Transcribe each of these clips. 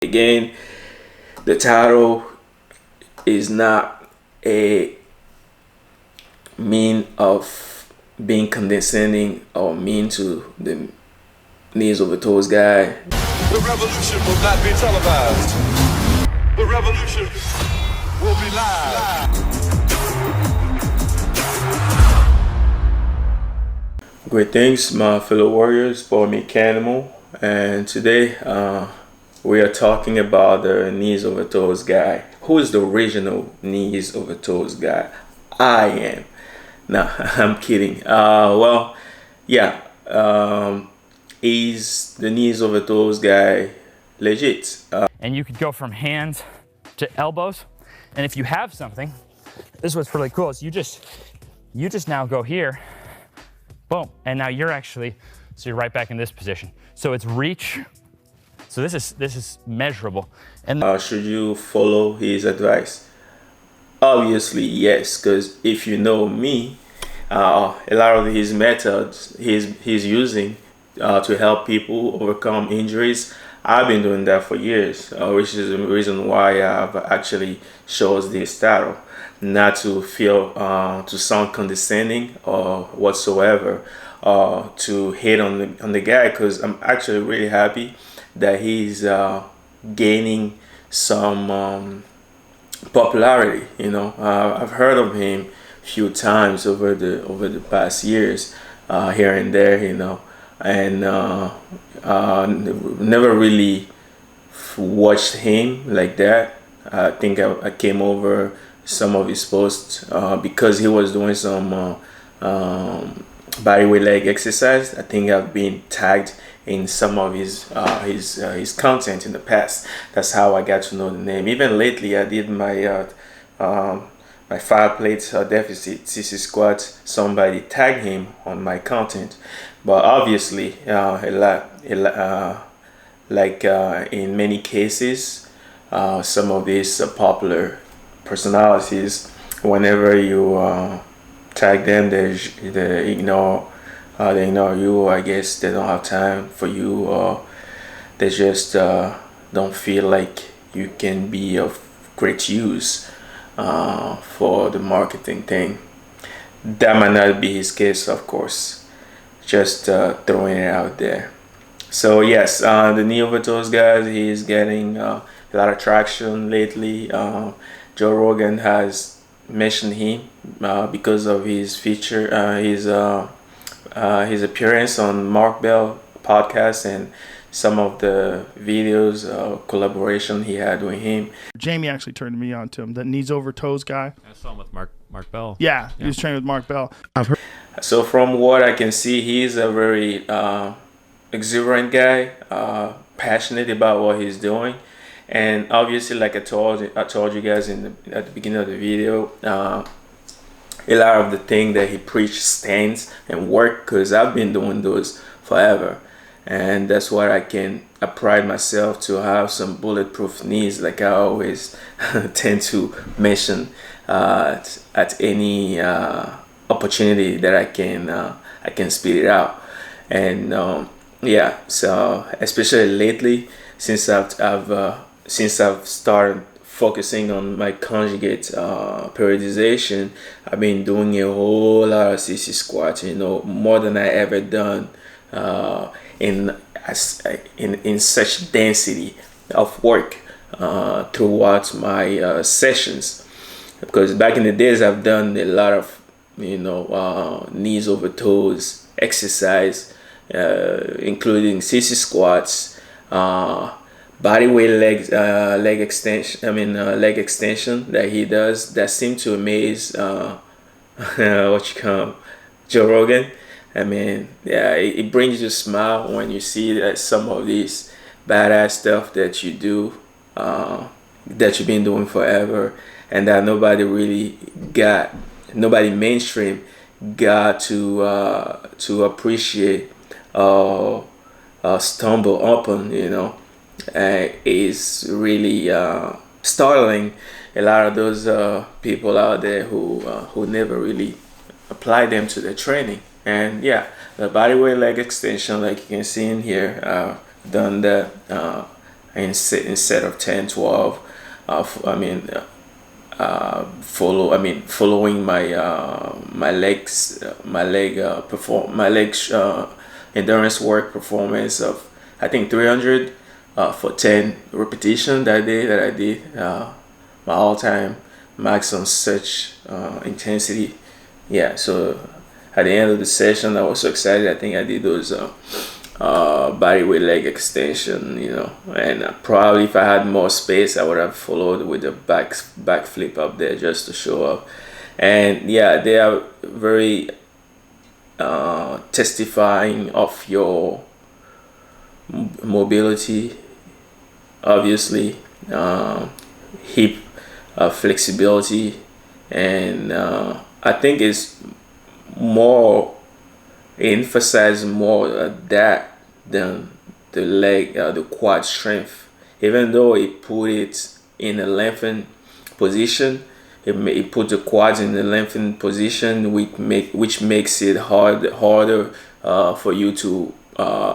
Again, the title is not a mean of being condescending or mean to the knees over toes guy. The revolution will not be televised. The revolution will be live. Great things, my fellow warriors, for Meckanimal, and today we are talking about the knees over toes guy. Who is the original knees over toes guy? I am. No, I'm kidding. Is the knees over toes guy legit? And you could go from hands to elbows. And if you have something, this is what's really cool is you just now go here, boom, and now you're right back in this position. So it's reach. So this is measurable. And Should you follow his advice? Obviously, yes, because if you know me, a lot of his methods he's using to help people overcome injuries, I've been doing that for years, which is the reason why I've actually chose this title. Not to feel to sound condescending or whatsoever, to hate on the guy, because I'm actually really happy that he's gaining some popularity. I've heard of him a few times over the past years, here and there. And never really watched him like that. I think I came over some of his posts because he was doing some bodyweight leg exercise. I think I've been tagged in some of his content in the past. That's how I got to know the name. Even lately, I did my 5-plate deficit CC squat. Somebody tagged him on my content, but obviously, in many cases, some of these popular personalities, whenever you tag them, they ignore you. I guess they don't have time for you, or they just don't feel like you can be of great use for the marketing thing. That might not be his case, of course. Just throwing it out there. So yes, the knee over toes guys, he's getting a lot of traction lately. Joe Rogan has mentioned him because of his his appearance on Mark Bell podcast and some of the videos collaboration he had with him. Jamie actually turned me on to him, the knees over toes guy. I saw him with Mark Bell. Yeah, he was training with Mark Bell. I've heard. So from what I can see, he's a very exuberant guy, passionate about what he's doing, and obviously, like I told you guys at the beginning of the video, a lot of the thing that he preached stands and work, because I've been doing those forever, and that's what I pride myself to have some bulletproof knees, like I always tend to mention at any opportunity that I can spit it out. And so especially lately, since I've started focusing on my conjugate periodization, I've been doing a whole lot of CC squats, more than I ever done in such density of work throughout my sessions. Because back in the days, I've done a lot of knees over toes exercise, including CC squats, bodyweight leg extension that he does, that seem to amaze Joe Rogan. I mean, yeah, it brings you a smile when you see that some of these badass stuff that you do, that you've been doing forever, and that nobody mainstream got to appreciate or stumble upon, is really startling. A lot of those people out there who never really apply them to their training. And yeah, the bodyweight leg extension, like you can see in here, done that instead of 10, 12. I mean, following my legs my leg perform my legs endurance work performance of I think 300 for 10 repetition that day that I did my all-time max on such intensity. Yeah, so at the end of the session I was so excited. I think I did those body weight leg extension, and probably if I had more space, I would have followed with the back flip up there just to show up. And yeah, they are very testifying of your mobility, obviously, hip flexibility, and I think it's more emphasize more that than the quad strength. Even though it put it in a lengthened position, it put the quads in the lengthened position, which makes it harder for you to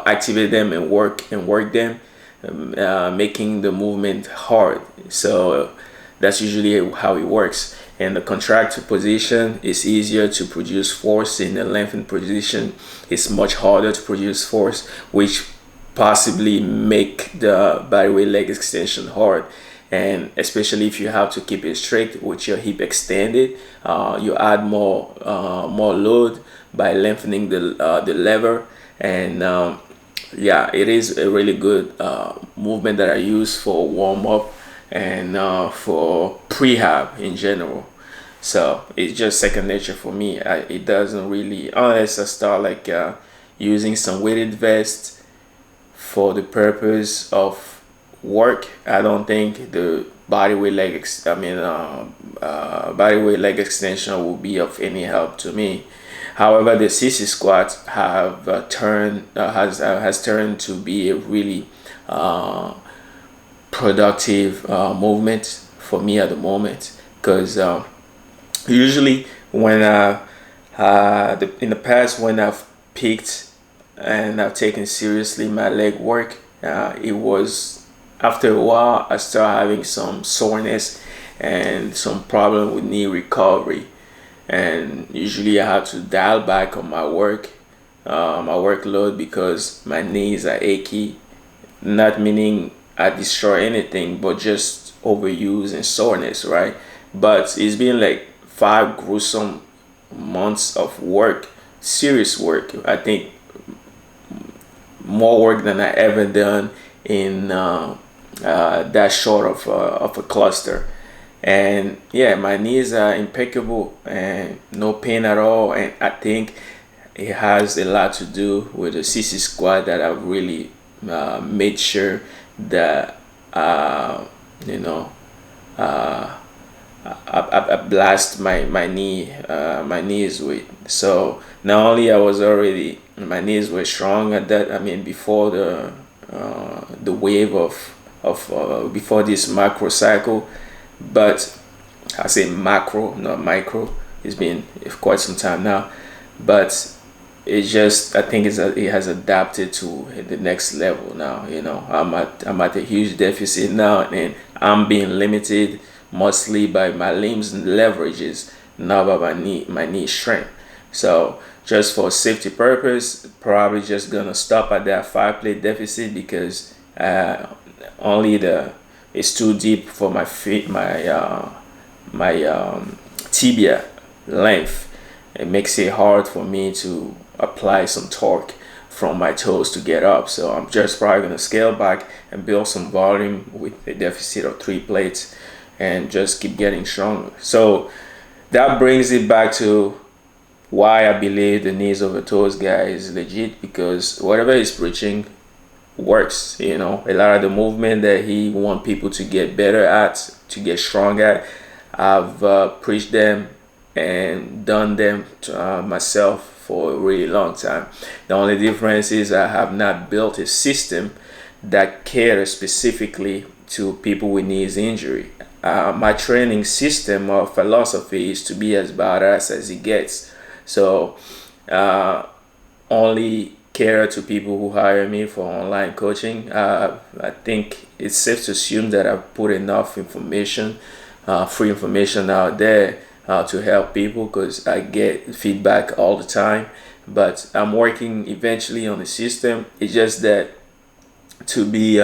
activate them and work them, making the movement hard. So that's usually how it works. In the contracted position, it's easier to produce force. In the lengthened position, it's much harder to produce force, which possibly make the body weight leg extension hard. And especially if you have to keep it straight with your hip extended, you add more load by lengthening the lever. And yeah, it is a really good movement that I use for warm up and for prehab in general. So it's just second nature for me. It doesn't really, unless I start like using some weighted vest for the purpose of work. I don't think the body weight leg extension will be of any help to me. However, the CC squat have has turned to be a really productive movement for me at the moment, because usually when in the past when I've peaked and I've taken seriously my leg work, it was after a while I started having some soreness and some problem with knee recovery, and usually I have to dial back on my workload because my knees are achy. Not meaning I destroy anything, but just overuse and soreness, right? But it's been like 5 gruesome months of work, serious work. I think more work than I ever done in that short of a cluster. And yeah, my knees are impeccable and no pain at all. And I think it has a lot to do with the CC squat that I've really made sure that I blast my knees with. So not only I was already, my knees were strong at that. I mean, before the wave of before this macro cycle, but I say macro, not micro. It's been quite some time now, but it's just, I think it has adapted to the next level now. I'm at a huge deficit now, and I'm being limited mostly by my limbs and leverages, not by my knee strength. So just for safety purpose, probably just gonna stop at that 5-plate deficit, because it's too deep for my feet, my tibia length. It makes it hard for me to apply some torque from my toes to get up. So I'm just probably gonna scale back and build some volume with a deficit of 3 plates and just keep getting stronger. So that brings it back to why I believe the knees over toes guy is legit, because whatever he's preaching works. A lot of the movement that he want people to get better at, to get strong at, I've preached them and done them myself for a really long time. The only difference is I have not built a system that caters specifically to people with knees injury. My training system or philosophy is to be as badass as it gets. So only cater to people who hire me for online coaching. I think it's safe to assume that I've put enough information, free information out there to help people, because I get feedback all the time. But I'm working eventually on the system. It's just that to be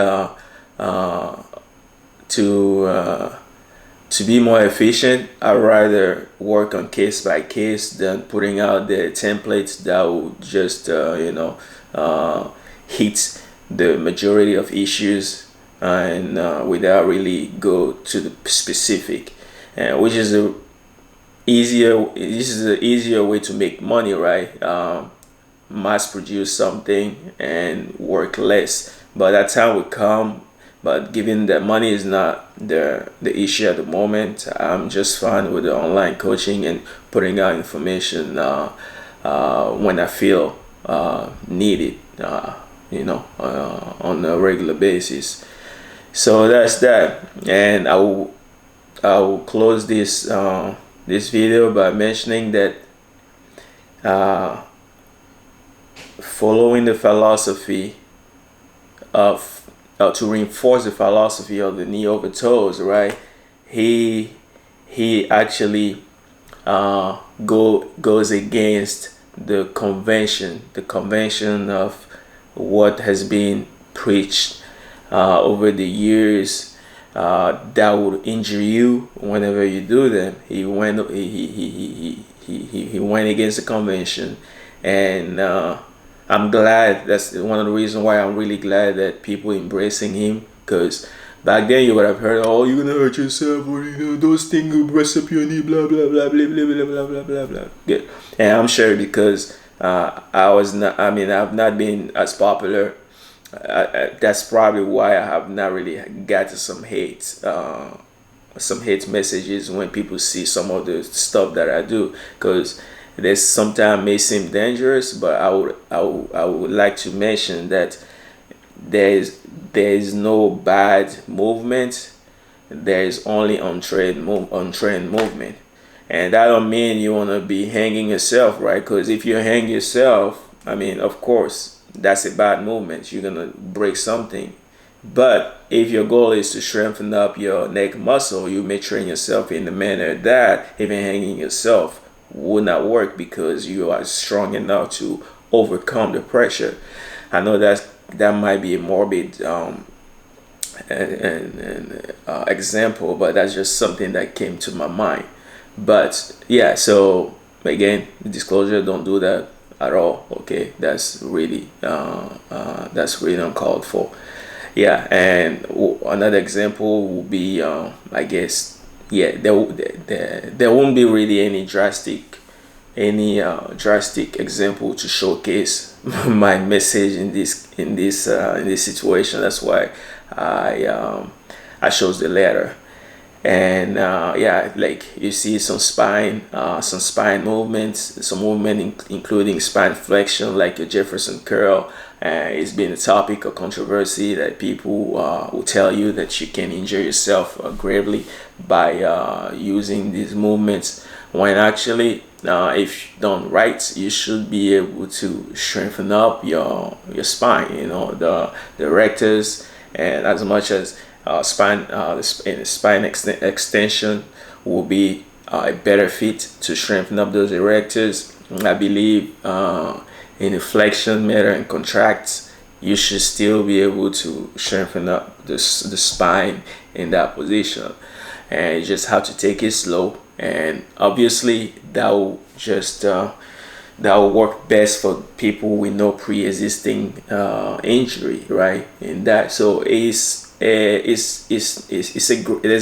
to be more efficient, I'd rather work on case by case than putting out the templates that will just hit the majority of issues, and without really go to the specific, which is a easier. This is an easier way to make money, right? Mass produce something and work less, but that time will come. But given that money is not the issue at the moment, I'm just fine with the online coaching and putting out information when I feel needed, on a regular basis. So that's that, and I will close this video by mentioning that following the philosophy of to reinforce the philosophy of the knee over toes, right? He actually goes against the convention of what has been preached over the years, that would injure you whenever you do them. He went against the convention, and I'm glad. That's one of the reasons why I'm really glad that people embracing him, because back then you would have heard, oh, you're gonna hurt yourself, or those things will press up your knee, blah blah blah blah blah blah blah blah blah blah. Yeah. And I'm sure because I've not been as popular. That's probably why I have not really got to some hate messages when people see some of the stuff that I do, because this sometimes may seem dangerous, but I would like to mention that there is no bad movement. There is only untrained movement, and that don't mean you want to be hanging yourself, right? Because if you hang yourself, of course that's a bad movement. You're gonna break something. But if your goal is to strengthen up your neck muscle, you may train yourself in the manner that even hanging yourself would not work, because you are strong enough to overcome the pressure. I know that might be a morbid example, but that's just something that came to my mind. But yeah, so again, disclosure, don't do that at all. Okay, that's really uncalled for. Yeah, and another example will be, I guess, yeah, there won't be really any drastic example to showcase my message in this situation. That's why I chose the latter. And yeah, like you see some spine movements, some movement including spine flexion, like a Jefferson curl. It's been a topic of controversy that people will tell you that you can injure yourself gravely by using these movements, when actually, if done right, you should be able to strengthen up your spine, the rectors, and as much as spine extension will be a better fit to strengthen up those erectors. I believe in the flexion, meta, and contracts, you should still be able to strengthen up the spine in that position. And you just have to take it slow, and obviously that will work best for people with no pre-existing injury, right? In that, so there's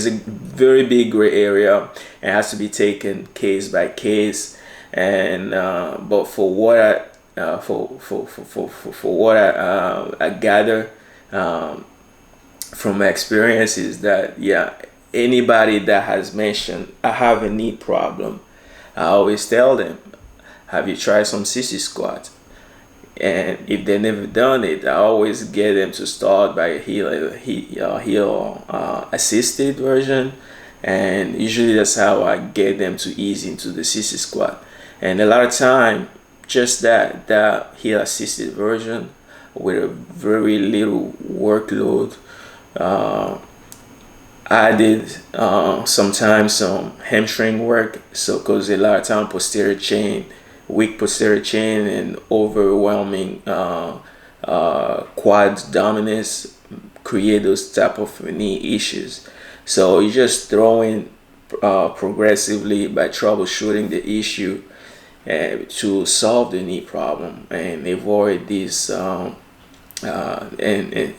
a very big gray area. It has to be taken case by case, and but for what I gather from my experience is that, yeah, anybody that has mentioned I have a knee problem, I always tell them, have you tried some sissy squat? And if they never done it, I always get them to start by a heel assisted version, and usually that's how I get them to ease into the sissy squat. And a lot of time, just that heel assisted version with a very little workload. I did sometimes some hamstring work, so because a lot of time posterior chain, weak posterior chain, and overwhelming quad dominance create those type of knee issues. So you just throw in progressively by troubleshooting the issue to solve the knee problem and avoid this and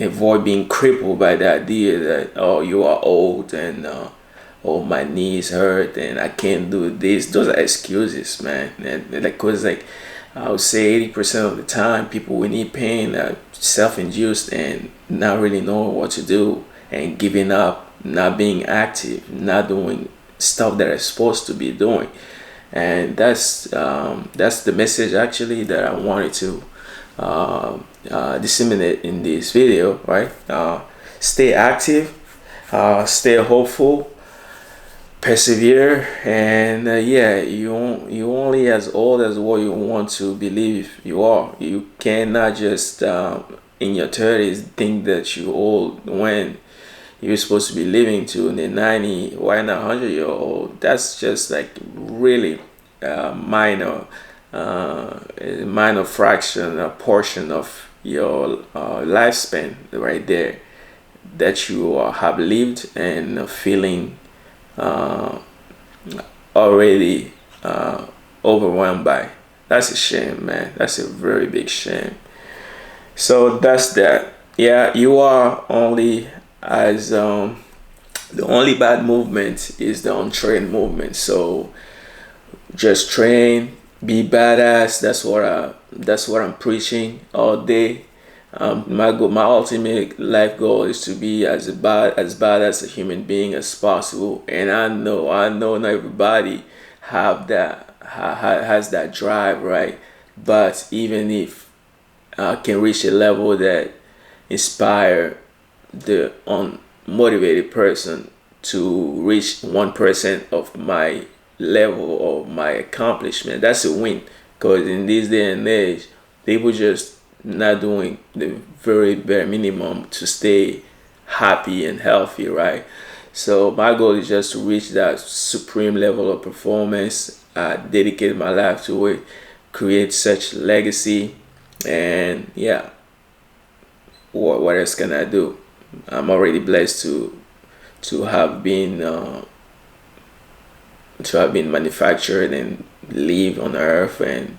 avoid being crippled by the idea that, oh, you are old and oh, my knees hurt and I can't do this. Those are excuses, man. And like, cause like I would say 80% of the time people with knee pain are self-induced and not really knowing what to do and giving up, not being active, not doing stuff that they're supposed to be doing. And that's the message actually that I wanted to disseminate in this video, right? Stay active, stay hopeful, persevere, and yeah, you only as old as what you want to believe you are. You cannot just in your 30s think that you're old when you're supposed to be living to the 90, why not 100-year-old. That's just like really minor fraction, a portion of your lifespan right there that you have lived and feeling already overwhelmed by. That's a shame, man. That's a very big shame. So that's that. Yeah, you are only as the only bad movement is the untrained movement. So just train, be badass. That's what I'm preaching all day. My ultimate life goal is to be as bad as a human being as possible. And I know not everybody has that drive, right? But even if I can reach a level that inspire the unmotivated person to reach 1% of my level of my accomplishment, that's a win. Because in this day and age, people just not doing the very bare minimum to stay happy and healthy, right? So my goal is just to reach that supreme level of performance. I dedicate my life to it, create such legacy, and yeah, what else can I do? I'm already blessed to have been manufactured and live on earth, and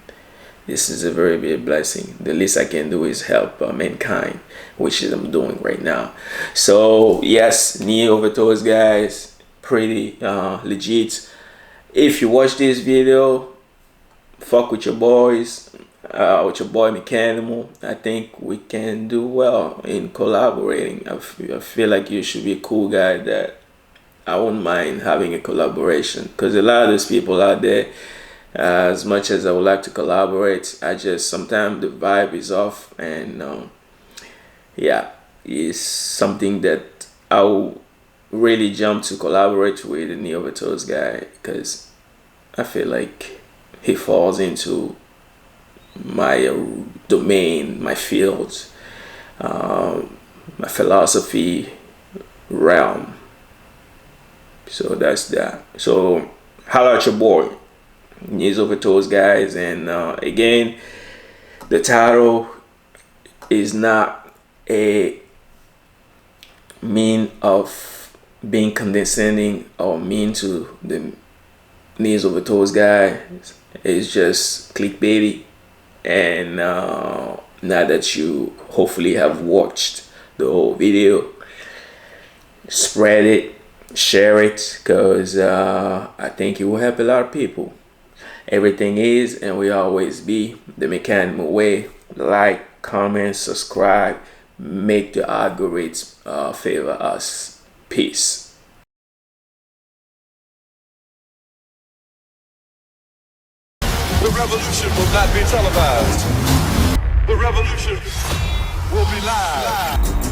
this is a very big blessing. The least I can do is help mankind, which is I'm doing right now. So yes, knee over toes, guys, pretty legit. If you watch this video, fuck with your boys, with your boy Meckanimal. I think we can do well in collaborating. I feel like you should be a cool guy that I wouldn't mind having a collaboration, because a lot of those people out there, as much as I would like to collaborate, I just sometimes the vibe is off, and yeah, it's something that I will really jump to collaborate with the knee over toes guy, because I feel like he falls into my domain, my field, my philosophy realm. So that's that. So holla at your boy, knees over toes, guys. And again, the title is not a mean of being condescending or mean to the knees over toes guy. It's just clickbaity. And now that you hopefully have watched the whole video, spread it, share it, because I think it will help a lot of people. Everything is and will always be the Meckanimal way. Like, comment, subscribe, make the algorithms favor us. Peace. The revolution will not be televised. The revolution will be live.